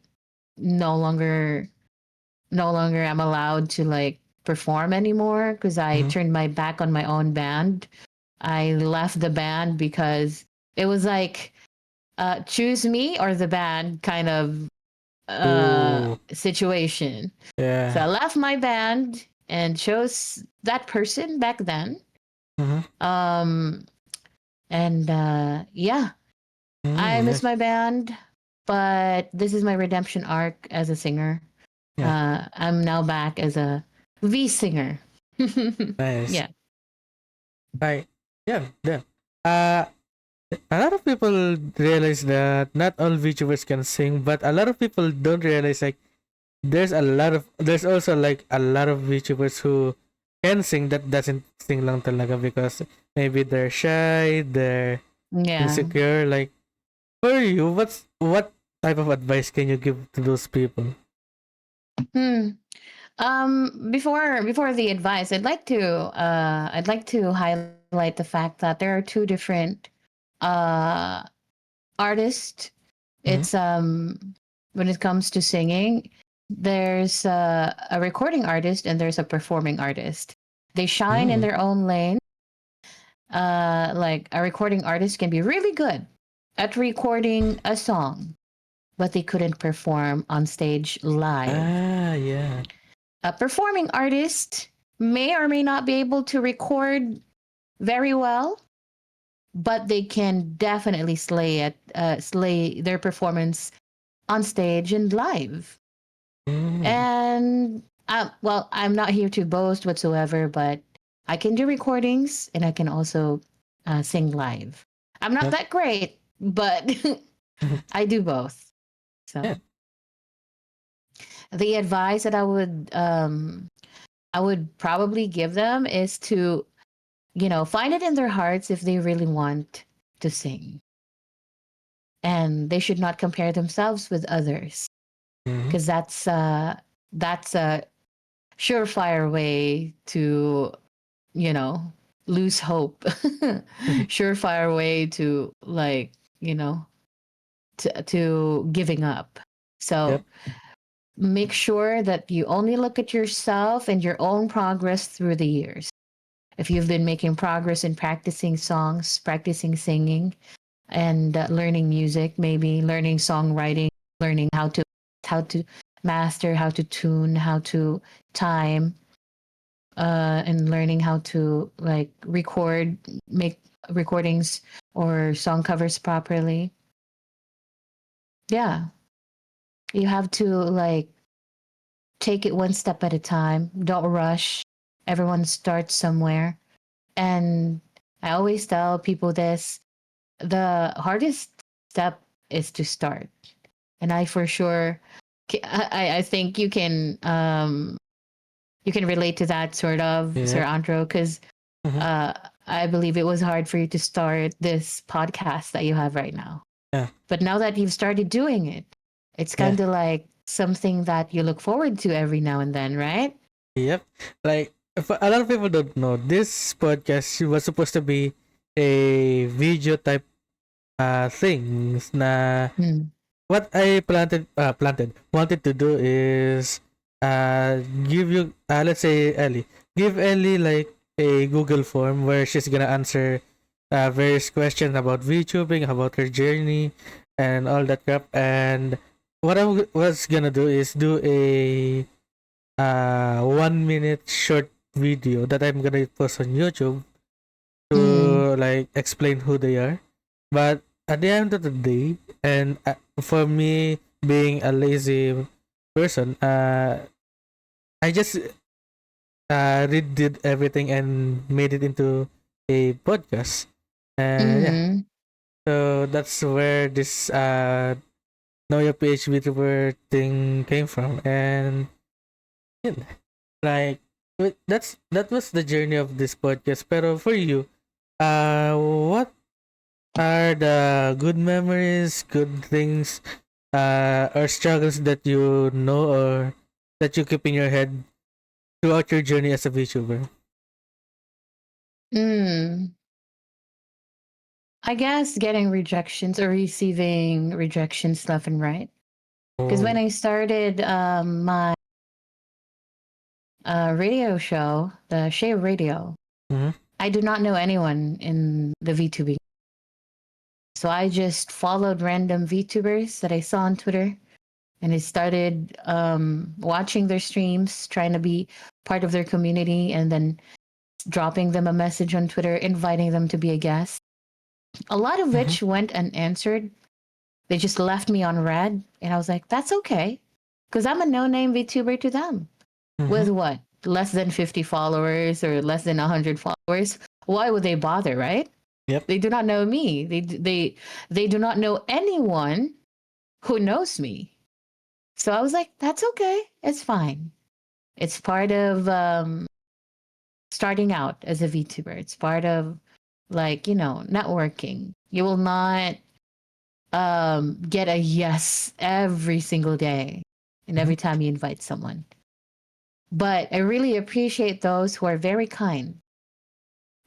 no longer no longer am allowed to like perform anymore because I mhm. turned my back on my own band. I left the band because it was like choose me or the band kind of Ooh, situation. So I yeah. left my band and chose that person back then. Mm-hmm. Um and yeah, I Mm, miss nice. my band, but this is my redemption arc as a singer. Yeah, I'm now back as a V singer. nice. Yeah. I yeah, yeah. Uh, a lot of people realize that not all VTubers can sing, but a lot of people don't realize like there's also like a lot of VTubers who can sing that doesn't sing lang talaga because maybe they're shy, they're Yeah. insecure. Like for you, what type of advice can you give to those people? Hmm. Before the advice, I'd like to highlight the fact that there are two different uh artists. Mm-hmm. It's when it comes to singing, there's a recording artist and there's a performing artist. They shine in Mm. their own lane. Like a recording artist can be really good at recording a song, but they couldn't perform on stage live. Ah, yeah. A performing artist may or may not be able to record very well, but they can definitely slay their performance on stage and live. Mm. And Well, I'm not here to boast whatsoever, but I can do recordings and I can also sing live. I'm not Yep. that great, but I do both. Yeah. So the advice that I would probably give them is to, find it in their hearts if they really want to sing. And they should not compare themselves with others Mm-hmm. because that's a surefire way to, you know, lose hope. Surefire way to, like, to giving up. Yep. So make sure that you only look at yourself and your own progress through the years. If you've been making progress in practicing songs, practicing singing, and learning music, maybe learning songwriting, learning how to master, how to tune, how to time, and learning how to like make recordings or song covers properly. Yeah, you have to like take it one step at a time. Don't rush. Everyone starts somewhere. And I always tell people this, the hardest step is to start. And I for sure, I think you can relate to that sort of, Sir Yep. Andro, because Mm-hmm. uh, I believe it was hard for you to start this podcast that you have right now. Yeah. But now that you've started doing it, it's Yeah. kind of like something that you look forward to every now and then, right? Yep. Like, if a lot of people don't know, this podcast was supposed to be a video type things na Mm. what I wanted to do is give you let's say Ellie, give Ellie like a Google form where she's gonna answer various questions about VTubing, about her journey, and all that crap. And what I was gonna do is do a 1 minute short video that I'm gonna post on YouTube Mm. to like explain who they are. But at the end of the day, and for me being a lazy person, I just redid everything and made it into a podcast. And yeah, Mm-hmm. so that's where this Know Your PH VTuber thing came from. And yeah, like that was the journey of this podcast. Pero for you, what are the good memories, good things, or struggles that you know or that you keep in your head throughout your journey as a VTuber? Mm. I guess getting rejections or receiving rejections left and right. Because when Oh. I started my radio show, the Shea Radio, Mm-hmm. I do not know anyone in the VTubing. So I just followed random VTubers that I saw on Twitter and I started watching their streams, trying to be part of their community, and then dropping them a message on Twitter, inviting them to be a guest. A lot of Mm-hmm. which went unanswered. They just left me on red. And I was like, that's okay. Because I'm a no name VTuber to them. Mm-hmm. With what? Less than 50 followers or less than 100 followers? Why would they bother, right? Yep. They do not know me. They do not know anyone who knows me. So I was like, that's okay. It's fine. It's part of starting out as a VTuber. It's part of like, networking. You will not get a yes every single day and Mm-hmm. every time you invite someone. But I really appreciate those who are very kind.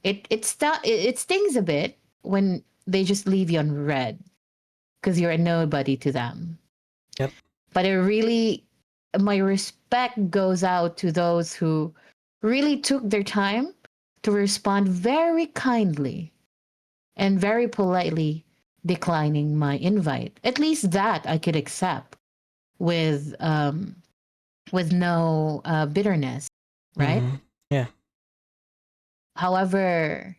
It stings a bit when they just leave you on red because you're a nobody to them. Yep. But it really, my respect goes out to those who really took their time to respond very kindly and very politely declining my invite. At least that I could accept with no bitterness, right? Mm-hmm. Yeah. However,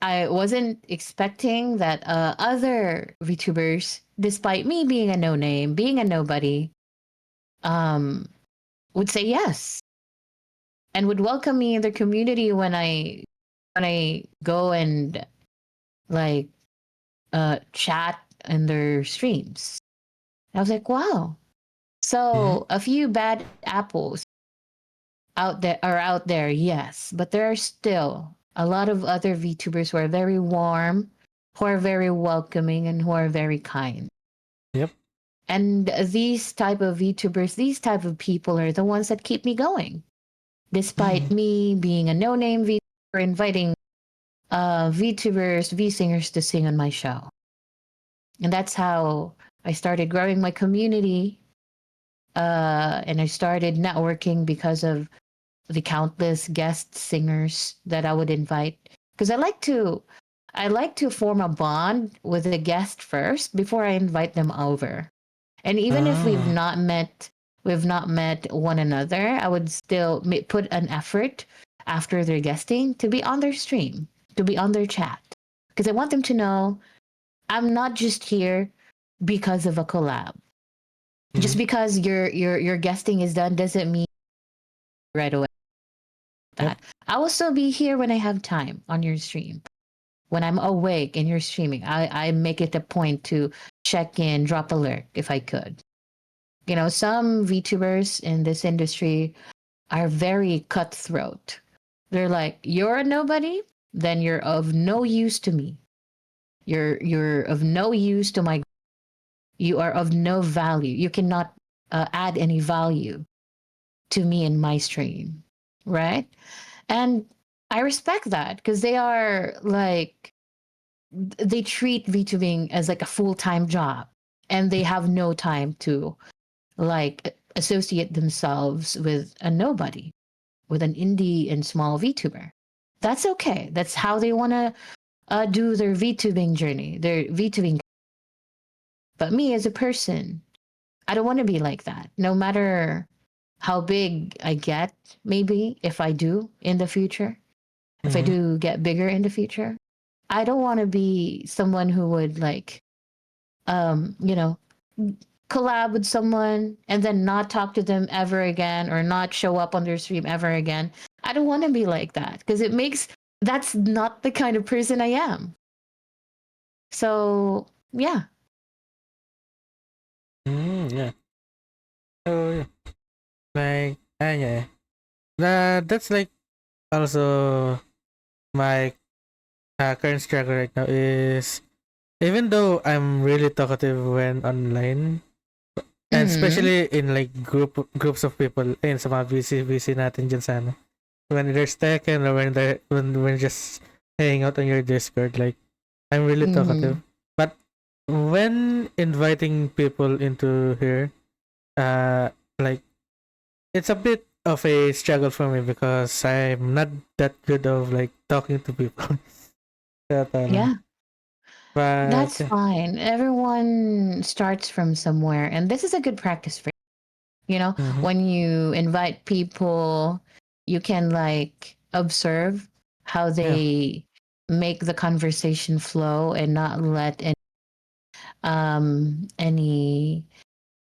I wasn't expecting that other VTubers, despite me being a no name, being a nobody, um, would say yes and would welcome me in their community when I go and like chat in their streams. I was like, wow. Mm-hmm. So a few bad apples out there, yes, but there are still a lot of other VTubers who are very warm, who are very welcoming, and who are very kind. Yep. And these type of VTubers, these type of people are the ones that keep me going, despite me being a no-name VTuber, inviting VTubers, V singers to sing on my show. And that's how I started growing my community. And I started networking because of the countless guest singers that I would invite. Because I like to form a bond with a guest first before I invite them over. And even if Ah. we've not met one another, I would still put an effort after their guesting to be on their stream, to be on their chat, because I want them to know I'm not just here because of a collab. Mm-hmm. Just because your guesting is done doesn't mean right away Yep. that I will still be here when I have time on your stream. When I'm awake and you're streaming, I make it a point to check in, drop a lurk if I could. You know, some VTubers in this industry are very cutthroat. They're like, you're a nobody, then you're of no use to me. You're of no use to my. You are of no value. You cannot add any value to me in my stream, right? And I respect that because they are like they treat VTubing as like a full-time job, and they have no time to like associate themselves with a nobody, with an indie and small VTuber. That's okay. That's how they want to do their VTubing journey, their VTubing. But me as a person, I don't want to be like that. No matter how big I get, maybe if I do in the future, if I Mm-hmm. do get bigger in the future, I don't want to be someone who would like, you know, collab with someone and then not talk to them ever again or not show up on their stream ever again. I don't want to be like that because that's not the kind of person I am. So, yeah. Yeah. So yeah, like yeah. That's like also my current struggle right now is even though I'm really talkative when online, and Mm-hmm. especially in like groups of people in sa mga VC natin dyan sa ano. When there's Tekken or when we're just hanging out on your Discord, like I'm really Mm-hmm. talkative. But when inviting people into here, like it's a bit of a struggle for me because I'm not that good of like talking to people. Kaya parang- Yeah. but That's yeah. fine. Everyone starts from somewhere, and this is a good practice for you. You know, Mm-hmm. when you invite people, you can like observe how Yeah. they make the conversation flow and not let any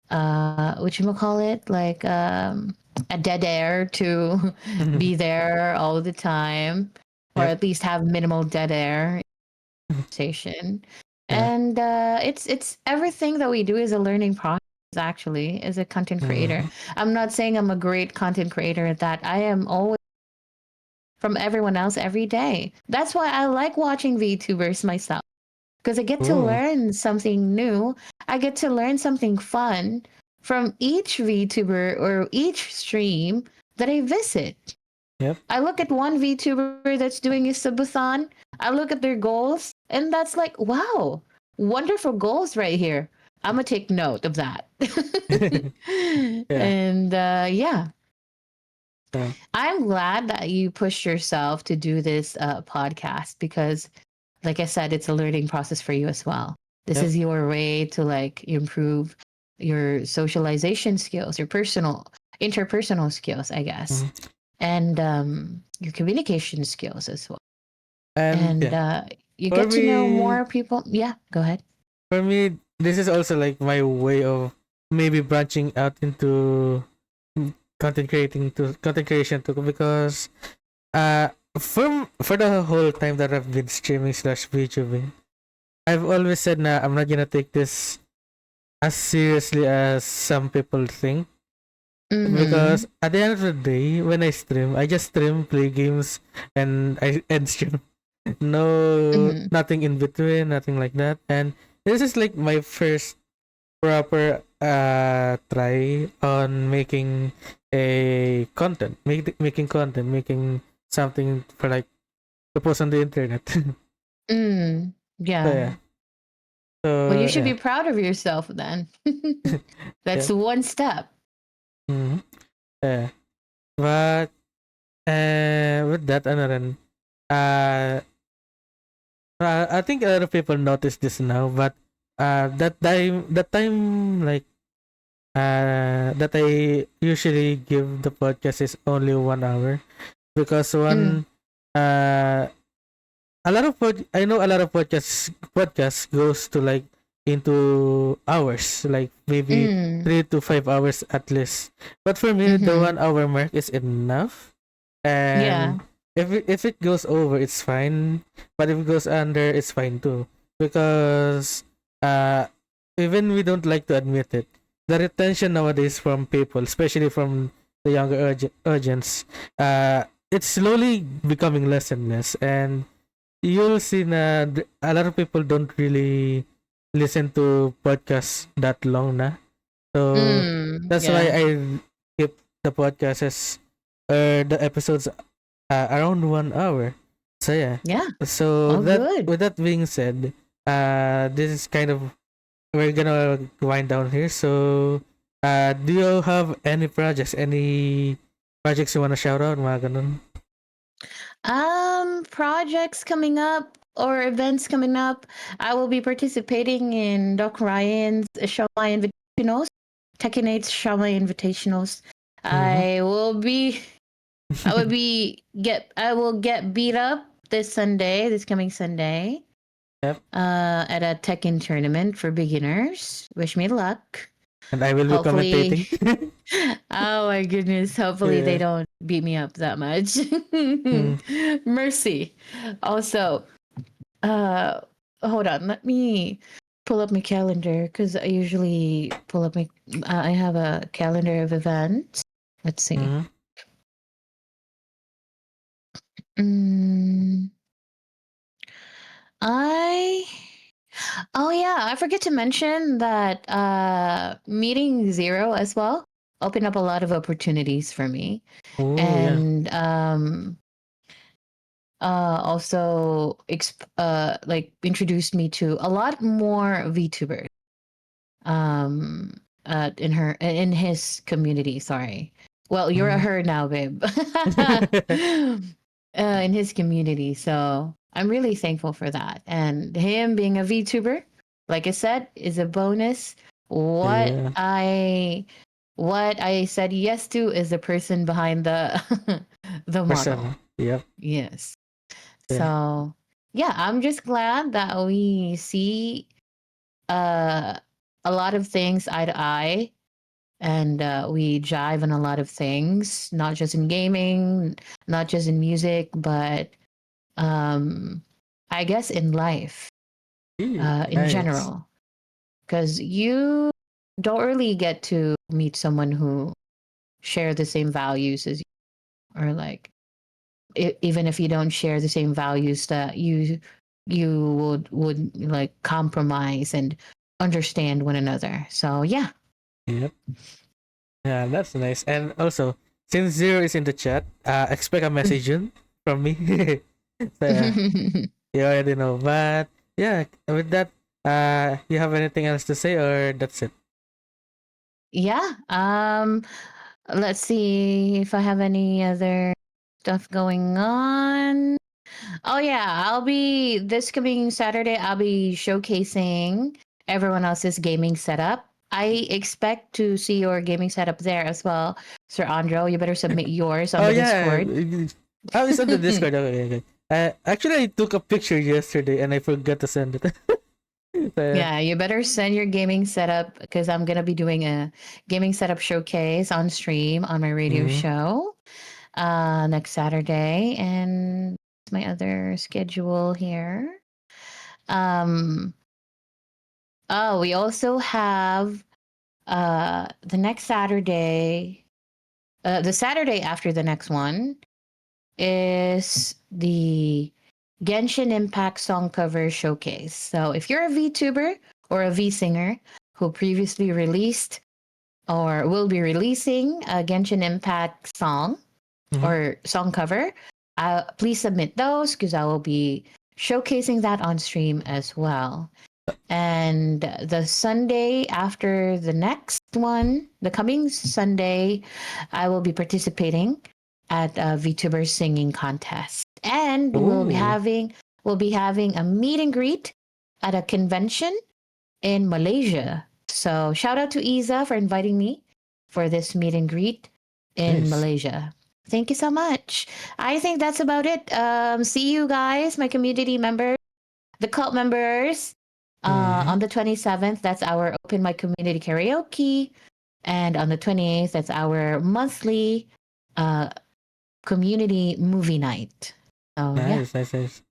what you call it like a dead air to be there all the time, or Yep. at least have minimal dead air conversation. Yeah. And it's everything that we do is a learning process actually as a content creator. Mm-hmm. I'm not saying I'm a great content creator at that. I am always from everyone else every day. That's why I like watching VTubers myself because I get to Ooh. learn something new. I get to learn something fun from each VTuber or each stream that I visit. Yep. I look at one VTuber that's doing a subathon. I look at their goals, and that's like, wow, wonderful goals right here. I'm gonna take note of that. Yeah. And yeah, Yeah. I'm glad that you pushed yourself to do this podcast because, like I said, it's a learning process for you as well. This Yep. is your way to like improve your socialization skills, your interpersonal skills, I guess, Mm-hmm. and your communication skills as well. And And yeah, you for get to know me, more people. Yeah, go ahead. this is also like my way of maybe branching out into content creation too, because uh for the whole time that I've been streaming slash VTubing, I've always said na I'm not gonna take this as seriously as some people think, Mm-hmm. because at the end of the day, when I stream, I just stream, play games, and I end stream. No, Mm-hmm. nothing in between, nothing like that. And this is like my first proper try on making a content, making something for like to post on the internet. Mm. So Yeah. yeah, Well, you so should yeah, be proud of yourself then. That's yeah, one step. mm-hmm. Yeah. But with that, ano rin, uh, I think a lot of people notice this now, but that time like that I usually give the podcast is only 1 hour, because Mm. uh I know a lot of podcasts goes to like into hours, like maybe Mm. 3 to 5 hours at least. But for me, the Mm-hmm. 1 hour mark is enough. And Yeah. if it goes over, it's fine. But if it goes under, it's fine too. Because uh even we don't like to admit it, the retention nowadays from people, especially from the younger audience, it's slowly becoming less and less. And you'll see na a lot of people don't really listen to podcasts that long na. So Mm. that's why Yeah. I keep the podcasts as the episodes around 1 hour. So yeah. Yeah. So Oh, that good. with that being said, this is kind of we're gonna wind down here. So do you have any projects you wanna shout out, mga ganun? Projects coming up or events coming up. I will be participating in Doc Ryan's Shanghai Invitationals, Tekinate's Shanghai Invitationals. Mm-hmm. I will get beat up this coming Sunday, Yep. at a Tekken tournament for beginners. Wish me luck. And I will be Hopefully, commentating. oh my goodness, hopefully they Yeah. don't beat me up that much. Mm. Mercy. Also, uh, hold on, let me pull up my calendar because I usually pull up my. I have a calendar of events. Let's see. Mm-hmm. Mm, I Oh yeah, I forget to mention that meeting Zero as well opened up a lot of opportunities for me, Oh yeah. and also like introduced me to a lot more VTubers um in his community. Sorry. Well, you're a Mm. her now, babe. In his community. So I'm really thankful for that. And him being a VTuber, like I said, is a bonus. What Yeah. I what I said yes to is the person behind the the model. Person. Yep. Yes. Yeah. So yeah, I'm just glad that we see uh a lot of things eye to eye, and we jive on a lot of things, not just in gaming, not just in music, but um, I guess in life, in Nice. general, because you don't really get to meet someone who share the same values as you, or like even if you don't share the same values, that you would like compromise and understand one another. So yeah. Yep. Yeah, that's nice. And also, since Zero is in the chat, expect a message soon from me. So yeah, you already know. But yeah, with that, you have anything else to say, or that's it? Yeah. Let's see if I have any other stuff going on. Oh yeah, I'll be this coming Saturday. I'll be showcasing everyone else's gaming setup. I expect to see your gaming setup there as well, Sir Andro. You better submit yours on Oh the yeah, Discord. oh, it's on the Discord. Okay, okay. Actually, I took a picture yesterday and I forgot to send it. Yeah, you better send your gaming setup because I'm gonna be doing a gaming setup showcase on stream on my radio Mhm. show next Saturday. And my other schedule here. Um oh, we also have the next Saturday, the Saturday after the next one is the Genshin Impact song cover showcase. So if you're a VTuber or a V singer who previously released or will be releasing a Genshin Impact song Mhm. or song cover, please submit those because I will be showcasing that on stream as well. And the Sunday after the next one, the coming Sunday, I will be participating at a VTuber singing contest, and Ooh, we'll be having a meet and greet at a convention in Malaysia. So shout out to Isa for inviting me for this meet and greet in nice. Malaysia. Thank you so much. I think that's about it. See you guys, my community members, the cult members, Mhm. on the 27th. That's our open mic community karaoke, and on the 28th, that's our monthly uh, community movie night. So yeah. Nice, nice, nice.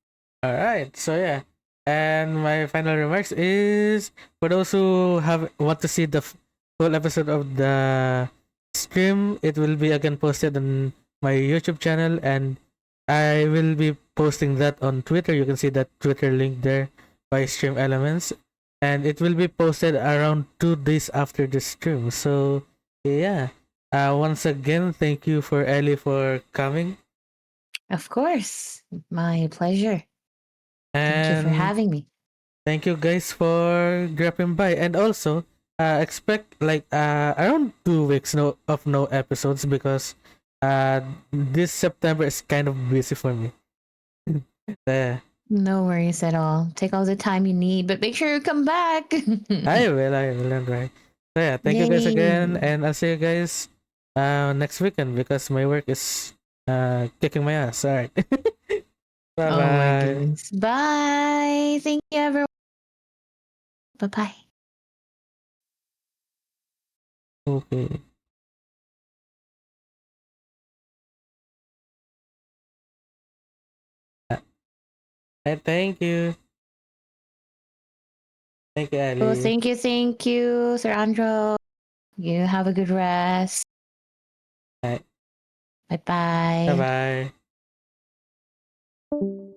All right. So yeah, and my final remarks is for those who have want to see the full episode of the stream, it will be again posted on my YouTube channel, and I will be posting that on Twitter. You can see that Twitter link there by Stream Elements, and it will be posted around 2 days after the stream. So yeah. Once again, thank you for Ellie for coming. Of course. My pleasure. Thank you for And having me. thank you guys for dropping by. And also, expect like around 2 weeks of no episodes because this September is kind of busy for me. uh, No worries at all. Take all the time you need, but make sure you come back. I will, and right. So yeah, thank you guys again, Yay. and I'll see you guys next weekend because my work is kicking my ass. All right. Bye Oh my bye. goodness. Bye. Thank you, everyone. Bye bye. Okay. Thank you. Thank you, Oh, Ali. thank you, Sir Andro. You have a good rest. Bye Bye bye. bye.